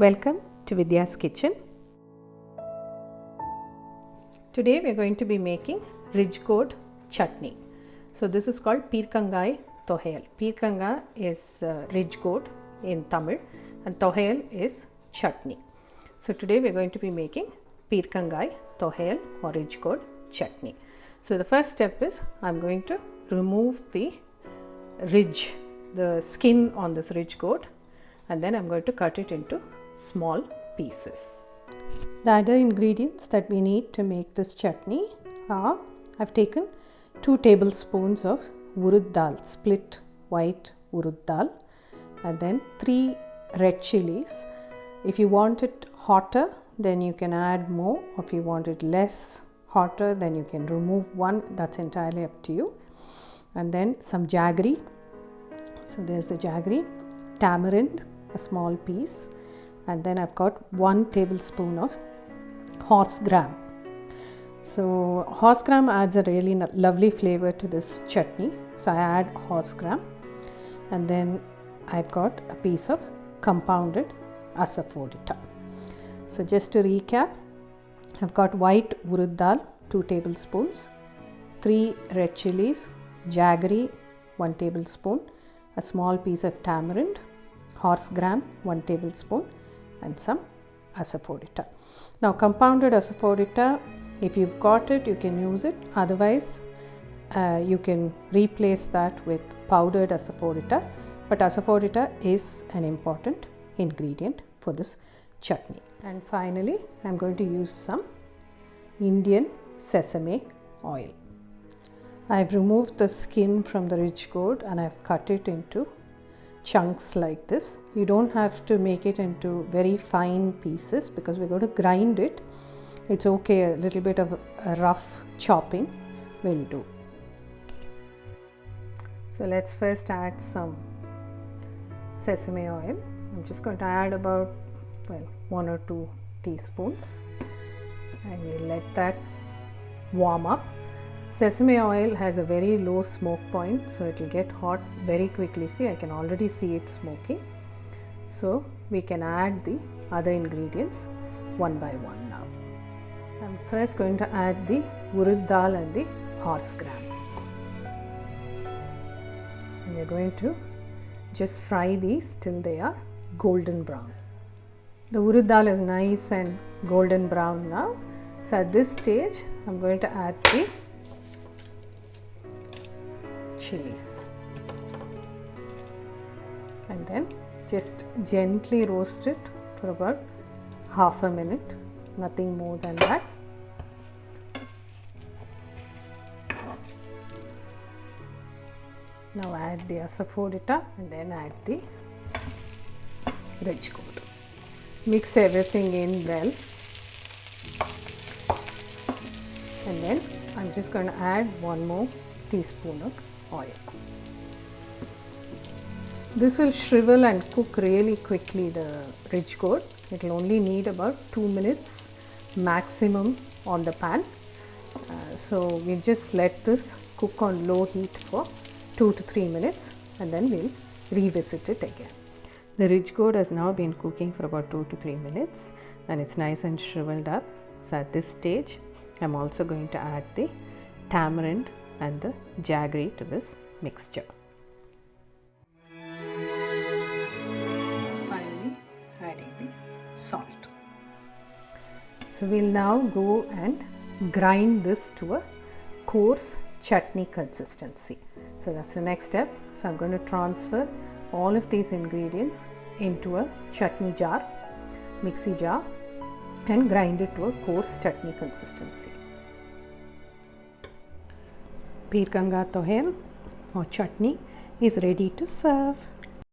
Welcome to Vidya's Kitchen. Today we are going to be making gourd Chutney. So this is called Peerkangai Thogayal. Peerkangai is gourd in Tamil and Thogayal is chutney. So today we are going to be making Peerkangai Thogayal or gourd Chutney. So the first step is I am going to remove the ridge, the skin on this gourd, and then I am going to cut it into small pieces. The other ingredients that we need to make this chutney are, I've taken 2 tablespoons of Urid dal, split white Urid dal, and then 3 red chillies. If you want it hotter, then you can add more. If you want it less hotter, then you can remove one. That's entirely up to you. And then some jaggery. So there's the jaggery, tamarind, a small piece, and then I've got 1 tablespoon of horse gram. So horse gram adds a really lovely flavor to this chutney. So I add horse gram, and then I've got a piece of compounded asafoetida. So just to recap, I've got white Urid dal 2 tablespoons, 3 red chillies, jaggery 1 tablespoon, a small piece of tamarind, horse gram 1 tablespoon, and some asafoetida. Now compounded asafoetida, if you've got it, you can use it. Otherwise, you can replace that with powdered asafoetida. But asafoetida is an important ingredient for this chutney. And finally, I'm going to use some Indian sesame oil. I've removed the skin from the gourd and I've cut it into chunks like this. You don't have to make it into very fine pieces because we're going to grind it. It's okay, a little bit of a rough chopping will do. So let's first add some sesame oil. I'm just going to add about 1 or 2 teaspoons, and we'll let that warm up. Sesame oil has a very low smoke point, so it will get hot very quickly. See, I can already see it smoking. So we can add the other ingredients one by one now. I'm first going to add the Urid dal and the horse gram. And we're going to just fry these till they are golden brown. The Urid dal is nice and golden brown now. So at this stage, I'm going to add the chilies, and then just gently roast it for about half a minute, nothing more than that. Now add the asafoetida and then add the gourd. Mix everything in well, and then I'm just going to add 1 more teaspoon of oil. This will shrivel and cook really quickly, the gourd. It will only need about 2 minutes maximum on the pan. So we just let this cook on low heat for 2 to 3 minutes, and then we'll revisit it again. The gourd has now been cooking for about 2 to 3 minutes and it's nice and shriveled up. So at this stage, I'm also going to add the tamarind and the jaggery to this mixture. Finally, adding the salt. So we'll now go and grind this to a coarse chutney consistency. So that's the next step. So I'm going to transfer all of these ingredients into a chutney jar, mixie jar, and grind it to a coarse chutney consistency. Peerkangai Thogayal or chutney is ready to serve.